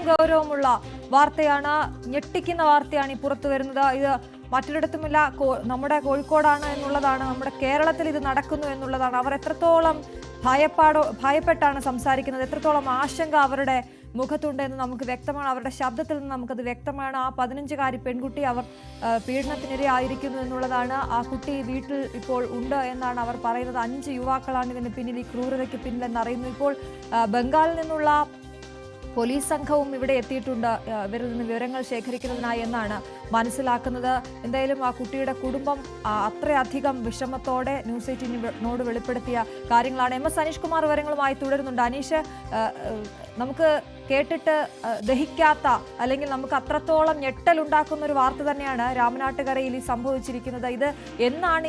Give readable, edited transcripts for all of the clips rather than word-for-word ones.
ഗൗരവമുള്ള വാർത്തയാണ്, ഞെട്ടിക്കുന്ന വാർത്തയാണ് ഈ പുറത്തു വരുന്നത്. ഇത് മറ്റൊരിടത്തുമില്ല, നമ്മുടെ കോഴിക്കോടാണ് എന്നുള്ളതാണ്, നമ്മുടെ കേരളത്തിൽ ഇത് നടക്കുന്നു എന്നുള്ളതാണ്. അവർ എത്രത്തോളം ഭയപ്പെട്ടാണ് സംസാരിക്കുന്നത്, എത്രത്തോളം ആശങ്ക അവരുടെ മുഖത്തുണ്ട് എന്ന് നമുക്ക് വ്യക്തമാണ്. അവരുടെ ശബ്ദത്തിൽ നിന്ന് നമുക്കത് വ്യക്തമാണ്. ആ 15-കാരി പെൺകുട്ടി അവർ പീഡനത്തിനിരയായിരിക്കുന്നു എന്നുള്ളതാണ്. ആ കുട്ടി വീട്ടിൽ ഇപ്പോൾ ഉണ്ട് എന്നാണ് അവർ പറയുന്നത്. 5 യുവാക്കളാണ് ഇതിന് പിന്നിൽ, ഈ ക്രൂരതയ്ക്ക് പിന്നിലെന്ന് അറിയുന്നു. ഇപ്പോൾ ബംഗാളിൽ നിന്നുള്ള പോലീസ് സംഘവും ഇവിടെ എത്തിയിട്ടുണ്ട് ഇവരിൽ നിന്ന് വിവരങ്ങൾ ശേഖരിക്കുന്നതിനായി എന്നാണ് മനസ്സിലാക്കുന്നത്. എന്തായാലും ആ കുട്ടിയുടെ കുടുംബം അത്രയധികം വിഷമത്തോടെ ന്യൂസ് 18നോട് വെളിപ്പെടുത്തിയ കാര്യങ്ങളാണ്. MS അനീഷ് കുമാർ വിവരങ്ങളുമായി തുടരുന്നുണ്ട്. അനീഷ്, നമുക്ക് കേട്ടിട്ട് ദഹിക്കാത്ത, അല്ലെങ്കിൽ നമുക്ക് അത്രത്തോളം ഞെട്ടലുണ്ടാക്കുന്ന ഒരു വാർത്ത തന്നെയാണ് രാമനാട്ടുകരയിൽ ഈ സംഭവിച്ചിരിക്കുന്നത്. ഇത് എന്നാണ്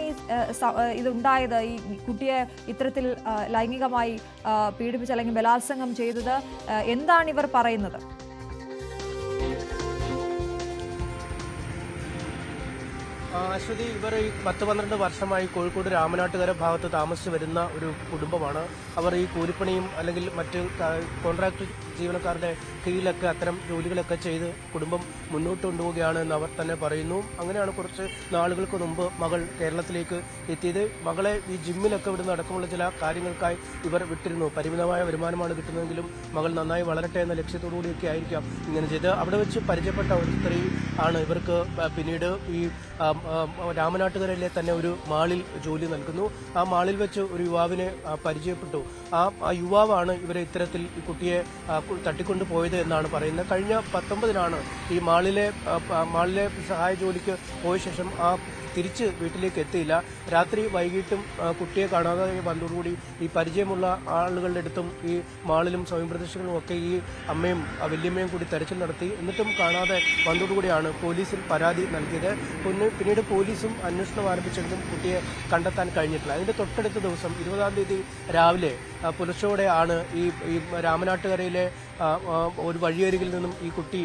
ഇതുണ്ടായത്? ഈ കുട്ടിയെ ഇത്തരത്തിൽ ലൈംഗികമായി പീഡിപ്പിച്ച് അല്ലെങ്കിൽ ബലാത്സംഗം ചെയ്തത് എന്താണ് ഇവർ പറയുന്നത്? അശ്വതി, ഇവർ ഈ 10-12 വർഷമായി കോഴിക്കോട് രാമനാട്ടുകര ഭാഗത്ത് താമസിച്ചു വരുന്ന ഒരു കുടുംബമാണ്. അവർ ഈ കൂലിപ്പണിയും അല്ലെങ്കിൽ മറ്റ് കോൺട്രാക്ട് ജീവനക്കാരുടെ കീഴിലൊക്കെ അത്തരം ജോലികളൊക്കെ ചെയ്ത് കുടുംബം മുന്നോട്ട് കൊണ്ടുപോവുകയാണ് എന്ന് അവർ തന്നെ പറയുന്നു. അങ്ങനെയാണ് കുറച്ച് നാളുകൾക്ക് മുമ്പ് മകൾ കേരളത്തിലേക്ക് എത്തിയത്. മകളെ ഈ ജിമ്മിലൊക്കെ ഇവിടുന്ന് അടക്കമുള്ള ചില കാര്യങ്ങൾക്കായി ഇവർ വിട്ടിരുന്നു. പരിമിതമായ വരുമാനമാണ് കിട്ടുന്നതെങ്കിലും മകൾ നന്നായി വളരട്ടെ എന്ന ലക്ഷ്യത്തോടുകൂടിയൊക്കെ ആയിരിക്കാം ഇങ്ങനെ ചെയ്ത്. അവിടെ വെച്ച് പരിചയപ്പെട്ട ഒരു സ്ത്രീ ആണ് ഇവർക്ക് പിന്നീട് ഈ രാമനാട്ടുകരയിലെ തന്നെ ഒരു മാളിൽ ജോലി നൽകുന്നു. ആ മാളിൽ വെച്ച് ഒരു യുവാവിനെ പരിചയപ്പെട്ടു. ആ യുവാവാണ് ഇവരെ ഇത്തരത്തിൽ ഈ കുട്ടിയെ തട്ടിക്കൊണ്ടു പോയത് എന്നാണ് പറയുന്നത്. കഴിഞ്ഞ 19-നാണ് ഈ മാളിലെ സഹായ ജോലിക്ക് പോയ ശേഷം തിരിച്ച് വീട്ടിലേക്ക് എത്തിയില്ല. രാത്രി വൈകിട്ടും കുട്ടിയെ കാണാതെ വന്നതോടുകൂടി ഈ പരിചയമുള്ള ആളുകളുടെ അടുത്തും ഈ മാളിലും സ്വയംപ്രതിഷ്ഠകളും ഒക്കെ ഈ അമ്മയും വല്യമ്മയും കൂടി തെരച്ചിൽ നടത്തി. എന്നിട്ടും കാണാതെ വന്നതോടുകൂടിയാണ് പോലീസിൽ പരാതി നൽകിയത്. പിന്നീട് പോലീസും അന്വേഷണം ആരംഭിച്ചെങ്കിലും കുട്ടിയെ കണ്ടെത്താൻ കഴിഞ്ഞിട്ടില്ല. അതിന്റെ തൊട്ടടുത്ത ദിവസം 20-ാം തീയതി രാവിലെ പുലർച്ചയോടെയാണ് ഈ രാമനാട്ടുകരയിലെ ഒരു വഴിയരികിൽ നിന്നും ഈ കുട്ടി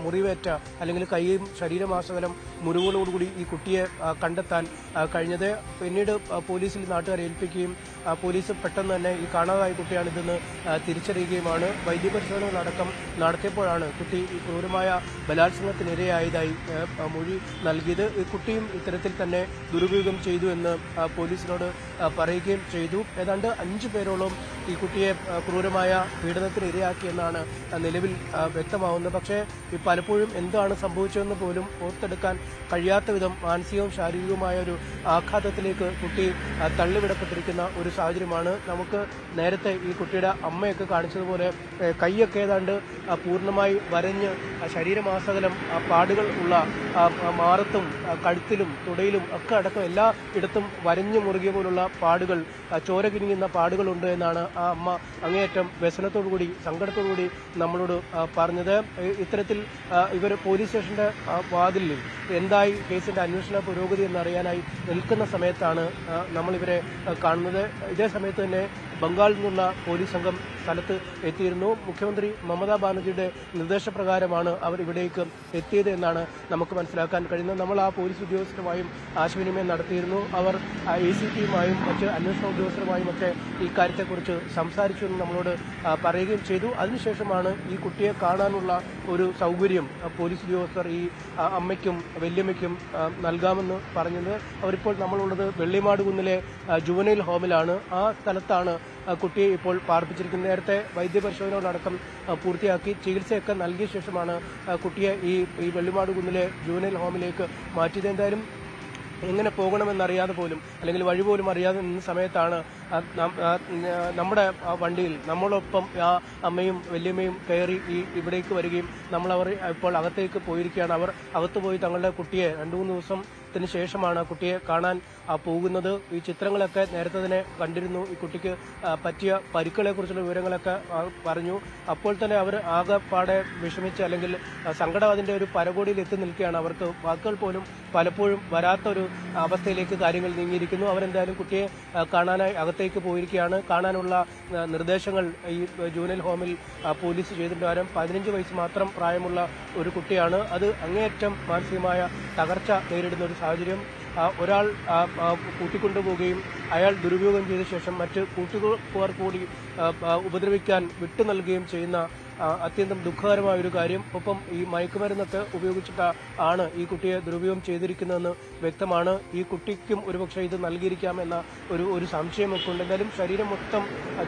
മുറിവേറ്റ, അല്ലെങ്കിൽ കൈയും ശരീരമാസകലം മുറിവുകളോടുകൂടി ഈ കുട്ടിയെ കണ്ടെത്താൻ കഴിഞ്ഞത്. പിന്നീട് പോലീസിൽ നാട്ടുകാരെ ഏൽപ്പിക്കുകയും പോലീസ് പെട്ടെന്ന് തന്നെ ഈ കാണാതായ കുട്ടിയാണിതെന്ന് തിരിച്ചറിയുകയുമാണ്. വൈദ്യപരിശോധനകളടക്കം നടത്തിയപ്പോഴാണ് കുട്ടി ഈ ക്രൂരമായ ബലാത്സംഗത്തിനിരയായതായി മൊഴി നൽകിയത്. ഈ കുട്ടിയും ഇത്തരത്തിൽ തന്നെ ദുരുപയോഗം ചെയ്തു എന്ന് പോലീസിനോട് പറയുകയും ചെയ്തു. ഏതാണ്ട് 5 പേരോളം ഈ കുട്ടിയെ ക്രൂരമായ പീഡനത്തിന് ഇരയാക്കിയെന്നാണ് നിലവിൽ വ്യക്തമാവുന്നത്. പക്ഷേ പലപ്പോഴും എന്താണ് സംഭവിച്ചതെന്ന് പോലും ഓർത്തെടുക്കാൻ കഴിയാത്ത വിധം മാനസികവും ശാരീരികവുമായ ഒരു ആഘാതത്തിലേക്ക് കുട്ടി തള്ളിവിടപ്പെട്ടിരിക്കുന്ന ഒരു സാഹചര്യമാണ്. നമുക്ക് നേരത്തെ ഈ കുട്ടിയുടെ അമ്മയൊക്കെ കാണിച്ചതുപോലെ കൈയൊക്കെ ഏതാണ്ട് പൂർണ്ണമായി വരഞ്ഞ് ശരീരമാസകലം പാടുകൾ ഉള്ള മാറത്തും കഴുത്തിലും തുടയിലും ഒക്കെ അടക്കം എല്ലാ ഇടത്തും വരഞ്ഞു മുറുകിയ പോലുള്ള പാടുകൾ, ചോര കിനിങ്ങുന്ന പാടുകളുണ്ട് എന്നാണ് ആ അമ്മ അങ്ങേയറ്റം വ്യസനത്തോടുകൂടി സങ്കടത്തോടുകൂടി നമ്മളോട് പറഞ്ഞത്. ഇത്തരത്തിൽ ഇവർ പോലീസ് സ്റ്റേഷന്റെ വാതിലിൽ എന്തായി കേസിന്റെ അന്വേഷണ പുരോഗതി എന്നറിയാനായി നിൽക്കുന്ന സമയത്താണ് നമ്മളിവരെ കാണുന്നത്. ഇതേ സമയത്ത് തന്നെ ബംഗാളിൽ നിന്നുള്ള പോലീസ് സംഘം സ്ഥലത്ത് എത്തിയിരുന്നു. മുഖ്യമന്ത്രി മമതാ ബാനർജിയുടെ നിർദ്ദേശപ്രകാരമാണ് അവർ ഇവിടേക്ക് എത്തിയത് എന്നാണ് നമുക്ക് മനസ്സിലാക്കാൻ കഴിയുന്നത്. നമ്മൾ ആ പോലീസ് ഉദ്യോഗസ്ഥരുമായും ആശയവിനിമയം നടത്തിയിരുന്നു. അവർ ACPയുമായും മറ്റ് അന്വേഷണ ഉദ്യോഗസ്ഥരുമായും ഒക്കെ ഈ കാര്യത്തെക്കുറിച്ച് സംസാരിച്ചു എന്ന് നമ്മളോട് പറയുകയും ചെയ്തു. അതിനുശേഷമാണ് ഈ കുട്ടിയെ കാണാനുള്ള ഒരു സൗകര്യം പോലീസ് ഉദ്യോഗസ്ഥർ ഈ അമ്മയ്ക്കും വല്യമ്മയ്ക്കും നൽകാമെന്ന് പറഞ്ഞത്. അവരിപ്പോൾ നമ്മളുള്ളത് വെള്ളിമാടുകുന്നിലെ ജുവനൈൽ ഹോമിലാണ്. ആ സ്ഥലത്താണ് കുട്ടിയെ ഇപ്പോൾ പാർപ്പിച്ചിരിക്കുന്നത്. നേരത്തെ വൈദ്യപരിശോധനകളടക്കം പൂർത്തിയാക്കി ചികിത്സയൊക്കെ നൽകിയ ശേഷമാണ് കുട്ടിയെ ഈ വെള്ളിമാടുകുന്നിലെ ജുവനൈൽ ഹോമിലേക്ക് മാറ്റിയത്. എന്തായാലും എങ്ങനെ പോകണമെന്നറിയാതെ പോലും, അല്ലെങ്കിൽ വഴി പോലും അറിയാതെ നിന്ന സമയത്താണ് നമ്മുടെ വണ്ടിയിൽ നമ്മളൊപ്പം ആ അമ്മയും വല്യമ്മയും കയറി ഇവിടേക്ക് വരികയും നമ്മളവർ ഇപ്പോൾ അകത്തേക്ക് പോയിരിക്കുകയാണ്. അവർ അകത്ത് പോയി തങ്ങളുടെ കുട്ടിയെ 2-3 ദിവസത്തിന് ശേഷമാണ് കുട്ടിയെ കാണാൻ പോകുന്നത്. ഈ ചിത്രങ്ങളൊക്കെ നേരത്തെ തന്നെ കണ്ടിരുന്നു. ഈ കുട്ടിക്ക് പറ്റിയ പരിക്കുകളെ കുറിച്ചുള്ള വിവരങ്ങളൊക്കെ പറഞ്ഞു. അപ്പോൾ തന്നെ അവർ ആകെപ്പാടെ വിഷമിച്ച്, അല്ലെങ്കിൽ സങ്കടം അതിന്റെ ഒരു പരകോടിയിൽ എത്തി നിൽക്കുകയാണ്. അവർക്ക് വാക്കുകൾ പോലും പലപ്പോഴും വരാത്തൊരു അവസ്ഥയിലേക്ക് കാര്യങ്ങൾ നീങ്ങിയിരിക്കുന്നു. അവരെന്തായാലും കുട്ടിയെ കാണാനായി അകത്തേക്ക് പോയിരിക്കുകയാണ്. കാണാനുള്ള നിർദ്ദേശങ്ങൾ ഈ ജുവനൈൽ ഹോമിൽ പോലീസ് ചെയ്തിട്ടുണ്ട്. 15 വയസ്സ് മാത്രം പ്രായമുള്ള ഒരു കുട്ടിയാണ്. അത് അങ്ങേയറ്റം മാനസികമായ തകർച്ച നേരിടുന്ന ഒരു സാഹചര്യം. ഒരാൾ കൂട്ടിക്കൊണ്ടുപോവുകയും അയാൾ ദുരുപയോഗം ചെയ്ത ശേഷം മറ്റ് കൂട്ടുകാർ കൂടി ഉപദ്രവിക്കാൻ വിട്ടു നൽകുകയും ചെയ്യുന്ന അത്യന്തം ദുഃഖകരമായ ഒരു കാര്യം. ഒപ്പം ഈ മയക്കുമരുന്നൊക്കെ ഉപയോഗിച്ചിട്ടാണ് ഈ കുട്ടിയെ ദുരുപയോഗം ചെയ്തിരിക്കുന്നതെന്ന് വ്യക്തമാണ്. ഈ കുട്ടിക്കും ഒരുപക്ഷെ ഇത് നൽകിയിരിക്കാമെന്ന ഒരു സംശയമൊക്കെ ഉണ്ട്. എന്തായാലും ശരീരം മൊത്തം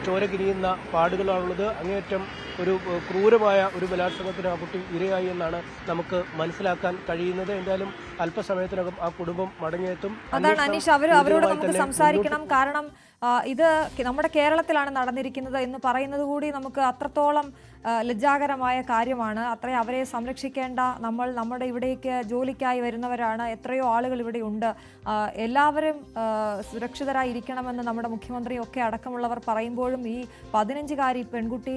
ചോര കിനിയുന്ന പാടുകളാണുള്ളത്. അങ്ങേയറ്റം ഒരു ക്രൂരമായ ഒരു ബലാത്സംഗത്തിന് ആ കുട്ടി ഇരയായി എന്നാണ് നമുക്ക് മനസ്സിലാക്കാൻ കഴിയുന്നത്. എന്തായാലും അല്പസമയത്തിനകം ആ കുടുംബം മടങ്ങിയെത്തും. അതാണ് അനീഷ്, അവരോട് നമുക്ക് സംസാരിക്കണം. കാരണം ഇത് നമ്മുടെ കേരളത്തിലാണ് നടന്നിരിക്കുന്നത് എന്ന് പറയുന്നത് കൂടി നമുക്ക് അത്രത്തോളം ലജ്ജാകരമായ കാര്യമാണ്. അത്രയും അവരെ സംരക്ഷിക്കേണ്ട നമ്മൾ നമ്മുടെ ഇവിടേക്ക് ജോലിക്കായി വരുന്നവരാണ്. എത്രയോ ആളുകൾ ഇവിടെ ഉണ്ട്. എല്ലാവരും സുരക്ഷിതരായി ഇരിക്കണമെന്ന് നമ്മുടെ മുഖ്യമന്ത്രിയൊക്കെ അടക്കമുള്ളവർ പറയുമ്പോഴും ഈ 15-കാരി പെൺകുട്ടി,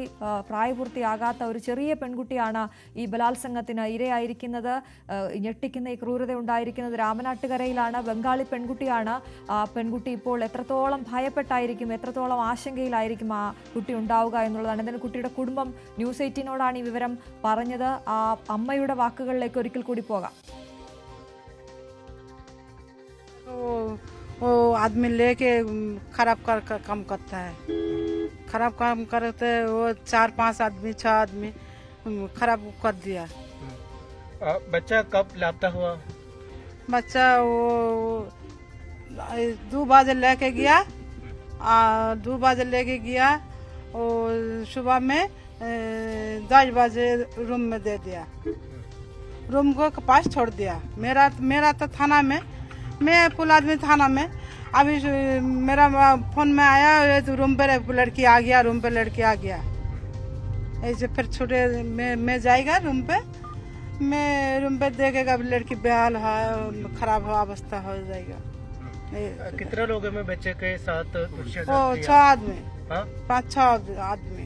പ്രായപൂർത്തിയാകാത്ത ഒരു ചെറിയ പെൺകുട്ടിയാണ് ഈ ബലാത്സംഗത്തിന് ഇരയായിരിക്കുന്നത്. ഞെട്ടിക്കുന്ന ഈ ക്രൂരത ഉണ്ടായിരിക്കുന്നത് രാമനാട്ടുകരയിലാണ്. ബംഗാളി പെൺകുട്ടിയാണ്. പെൺകുട്ടി ഇപ്പോൾ എത്രത്തോളം ഭയപ്പെട്ടായിരിക്കും, എത്രത്തോളം ആശങ്കയിലായിരിക്കും ആ കുട്ടി ഉണ്ടാവുക എന്നുള്ളതാണ്. എന്തായാലും കുട്ടിയുടെ കുടുംബം ന്യൂസ് 18നോടാണ് ഈ വിവരം പറഞ്ഞത്. ആ അമ്മയുടെ വാക്കുകളിലേക്ക് ഒരിക്കൽ കൂടി പോകാം. वो आदमी लेके खराब काम करता है। खराब काम करते वो 4-5 आदमी 6 आदमी खराब कर दिया। बच्चा कब लापता हुआ? बच्चा वो 2 बजे लेके गया। 2 बजे लेके गया। वो सुबह में 10 बजे रूम में दे दिया। रूम को पास छोड़ दिया। मेरा तो थाना में, मैं पुल आदमी थाना में। अभी मेरा फोन में आया तो रूम पे लड़की आ गया, रूम पे लड़की आ गया। ऐसे फिर छोटे मैं जाएगा रूम पे, मैं रूम पे देखेगा लड़की बेहाल है, खराब अवस्था हो जाएगा। कितने लोग हैं बच्चे के साथ? वो 6 आदमी, 5-6 आदमी।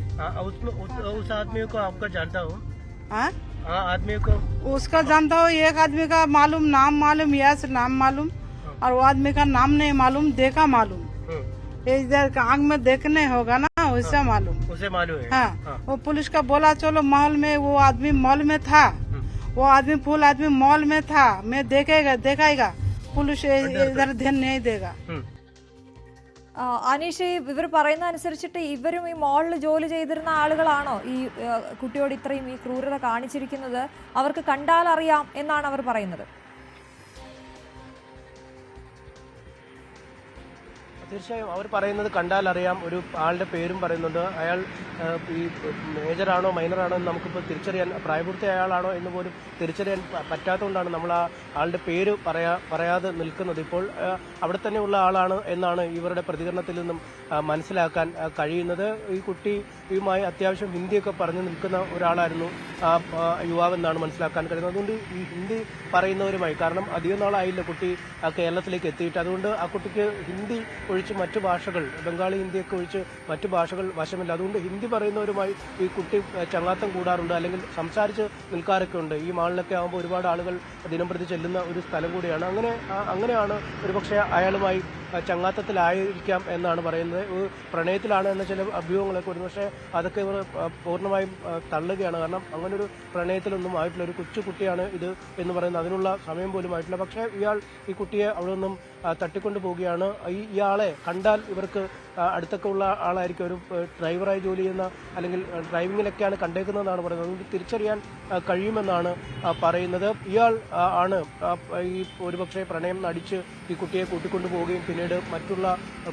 उस आदमी को आपका जानता हूँ? हाँ, आदमी को उसका जानता हूँ। एक आदमी का मालूम, नाम मालूम, यस नाम मालूम, और वो आदमी का नाम नहीं मालूम, देखा मालूम। इधर आंख में देखने होगा ना, उससे मालूम। उसे मालूम है? हाँ, वो पुलिस का बोला चलो मॉल में, वो आदमी मॉल में था। वो आदमी फुल आदमी मॉल में था। मैं देखाएगा पुलिस इधर ध्यान नहीं देगा। അനീഷ്, ഇവർ പറയുന്ന അനുസരിച്ചിട്ട് ഇവരും ഈ മോളിൽ ജോലി ചെയ്തിരുന്ന ആളുകളാണോ ഈ കുട്ടിയോട് ഇത്രയും ഈ ക്രൂരത കാണിച്ചിരിക്കുന്നത്? അവർക്ക് കണ്ടാൽ അറിയാം എന്നാണ് അവർ പറയുന്നത്. തീർച്ചയായും അവർ പറയുന്നത് കണ്ടാൽ അറിയാം. ഒരു ആളുടെ പേരും പറയുന്നുണ്ട്. അയാൾ ഈ മേജറാണോ മൈനറാണോ എന്ന് നമുക്കിപ്പോൾ തിരിച്ചറിയാൻ, പ്രായപൂർത്തിയായ ആളാണോ എന്ന് പോലും തിരിച്ചറിയാൻ പറ്റാത്തതുകൊണ്ടാണ് നമ്മൾ ആ ആളുടെ പേര് പറയാതെ നിൽക്കുന്നത്. ഇപ്പോൾ അവിടെ തന്നെയുള്ള ആളാണ് എന്നാണ് ഇവരുടെ പ്രതികരണത്തിൽ നിന്നും മനസ്സിലാക്കാൻ കഴിയുന്നത്. ഈ കുട്ടിയുമായി അത്യാവശ്യം ഹിന്ദിയൊക്കെ പറഞ്ഞു നിൽക്കുന്ന ഒരാളായിരുന്നു ആ യുവാവെന്നാണ് മനസ്സിലാക്കാൻ കഴിയുന്നത്. അതുകൊണ്ട് ഈ ഹിന്ദി പറയുന്നവരുമായി, കാരണം അധികം നാളായില്ല കുട്ടി കേരളത്തിലേക്ക് എത്തിയിട്ട്, അതുകൊണ്ട് ആ കുട്ടിക്ക് ഹിന്ദി ഒഴിച്ച് മറ്റു ഭാഷകൾ, ബംഗാളി ഹിന്ദിയൊക്കെ ഒഴിച്ച് മറ്റു ഭാഷകൾ വശമില്ല. അതുകൊണ്ട് ഹിന്ദി പറയുന്നവരുമായി ഈ കുട്ടി ചങ്ങാത്തം കൂടാറുണ്ട്, അല്ലെങ്കിൽ സംസാരിച്ച് നിൽക്കാറൊക്കെ ഉണ്ട്. ഈ മാളിലൊക്കെ ആകുമ്പോൾ ഒരുപാട് ആളുകൾ ദിനംപ്രതി ചെല്ലുന്ന ഒരു സ്ഥലം കൂടിയാണ്. അങ്ങനെയാണ് ഒരുപക്ഷെ അയാളുമായി ചങ്ങാത്തത്തിലായിരിക്കാം എന്നാണ് പറയുന്നത്. പ്രണയത്തിലാണ് എന്ന ചില അഭ്യൂഹങ്ങളൊക്കെ വരുന്നു. പക്ഷേ അതൊക്കെ ഇവർ പൂർണ്ണമായും തള്ളുകയാണ്. കാരണം അങ്ങനൊരു പ്രണയത്തിലൊന്നും ആയിട്ടില്ല. ഒരു കൊച്ചു കുട്ടിയാണ് ഇത് എന്ന് പറയുന്നത്. അതിനുള്ള സമയം പോലും ആയിട്ടില്ല. പക്ഷേ ഇയാൾ ഈ കുട്ടിയെ അവിടെ നിന്നും തട്ടിക്കൊണ്ടു പോവുകയാണ്. ഇയാളെ കണ്ടാൽ ഇവർക്ക് അടുത്തൊക്കെ ഉള്ള ആളായിരിക്കും, ഒരു ഡ്രൈവറായി ജോലി ചെയ്യുന്ന, അല്ലെങ്കിൽ ഡ്രൈവിങ്ങിലൊക്കെയാണ് കണ്ടേക്കുന്നതെന്നാണ് പറയുന്നത്. അതുകൊണ്ട് തിരിച്ചറിയാൻ കഴിയുമെന്നാണ് പറയുന്നത്. ഇയാൾ ആണ് ഈ ഒരുപക്ഷെ പ്രണയം നടിച്ച് ഈ കുട്ടിയെ കൂട്ടിക്കൊണ്ടു പോവുകയും പിന്നീട് മറ്റുള്ള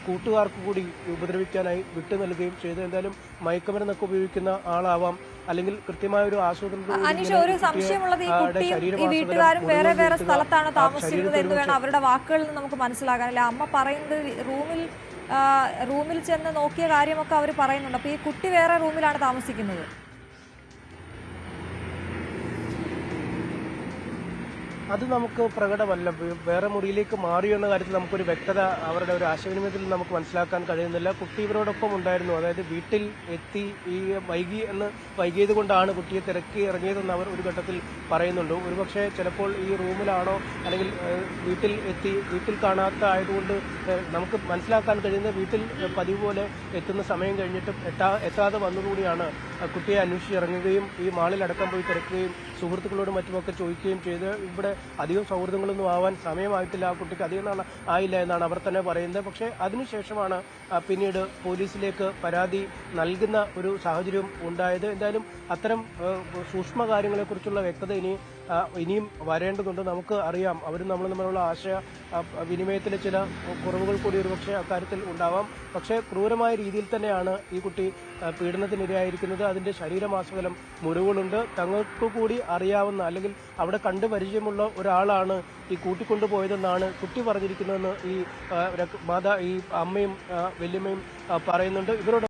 കൂട്ടുകാർക്ക് കൂടി ഉപദ്രവിക്കാനായി വിട്ടു നൽകുകയും ചെയ്തു. എന്തായാലും മയക്കുമരുന്നൊക്കെ ഉപയോഗിക്കുന്ന ആളാവാം, അല്ലെങ്കിൽ കൃത്യമായ ഒരു ആസൂത്രണം. അനീഷ്, ഒരു സംശയമുള്ളത് ഈ കുട്ടിയും ഈ വീട്ടുകാരും വേറെ വേറെ സ്ഥലത്താണ് താമസിക്കുന്നത് എന്ന് വേണം അവരുടെ വാക്കുകളിൽ നിന്ന് നമുക്ക് മനസ്സിലാക്കാൻ. അല്ലെ, അമ്മ പറയുന്നത് റൂമിൽ ചെന്ന് നോക്കിയ കാര്യമൊക്കെ അവർ പറയുന്നുണ്ട്. അപ്പൊ ഈ കുട്ടി വേറെ റൂമിലാണ് താമസിക്കുന്നത്. അത് നമുക്ക് പ്രകടമല്ല. വേറെ മുറിയിലേക്ക് മാറിയോ എന്ന കാര്യത്തിൽ നമുക്കൊരു വ്യക്തത അവരുടെ ഒരു ആശയവിനിമയത്തിൽ നമുക്ക് മനസ്സിലാക്കാൻ കഴിയുന്നില്ല. കുട്ടി ഇവരോടൊപ്പം ഉണ്ടായിരുന്നു. അതായത് വീട്ടിൽ എത്തി ഈ വൈകിയത് കൊണ്ടാണ് കുട്ടിയെ തിരക്കി ഇറങ്ങിയതെന്ന് അവർ ഒരു ഘട്ടത്തിൽ പറയുന്നുണ്ട്. ഒരുപക്ഷെ ചിലപ്പോൾ ഈ റൂമിലാണോ അല്ലെങ്കിൽ വീട്ടിൽ കാണാത്ത ആയതുകൊണ്ട് നമുക്ക് മനസ്സിലാക്കാൻ കഴിയുന്നത് വീട്ടിൽ പതിവ് പോലെ എത്തുന്ന സമയം കഴിഞ്ഞിട്ടും എത്താതെ വന്നതുകൂടിയാണ് കുട്ടിയെ അന്വേഷിച്ച് ഇറങ്ങുകയും ഈ മാളിലടക്കം പോയി തിരക്കുകയും സുഹൃത്തുക്കളോടും മറ്റുമൊക്കെ ചോദിക്കുകയും ചെയ്ത് ഇവിടെ അധികം സൗഹൃദങ്ങളൊന്നും ആവാൻ സമയമായിട്ടില്ല, ആ കുട്ടിക്ക് അധികം നാൾ ആയില്ല എന്നാണ് അവർ തന്നെ പറയുന്നത്. പക്ഷേ അതിനുശേഷമാണ് പിന്നീട് പോലീസിലേക്ക് പരാതി നൽകുന്ന ഒരു സാഹചര്യം ഉണ്ടായത്. എന്തായാലും അത്തരം സൂക്ഷ്മ കാര്യങ്ങളെക്കുറിച്ചുള്ള വ്യക്തത ഇനിയും വരേണ്ടതുണ്ട്. നമുക്ക് അറിയാം, അവരും നമ്മൾ തമ്മിലുള്ള ആശയ വിനിമയത്തിലെ ചില കുറവുകൾ കൂടി ഒരുപക്ഷെ അക്കാര്യത്തിൽ ഉണ്ടാവാം. പക്ഷേ ക്രൂരമായ രീതിയിൽ തന്നെയാണ് ഈ കുട്ടി പീഡനത്തിനിരയായിരിക്കുന്നത്. അതിന്റെ ശരീരമാസകലം മുറിവുകളുണ്ട്. തങ്ങൾക്ക് കൂടി അറിയാവുന്ന അല്ലെങ്കിൽ അവിടെ കണ്ടു പരിചയമുള്ള ഒരാളാണ് ഈ കൂട്ടിക്കൊണ്ടുപോയതെന്നാണ് കുട്ടി പറഞ്ഞിരിക്കുന്നതെന്ന് ഈ അമ്മയും വല്യമ്മയും പറയുന്നുണ്ട്. ഇവരോട്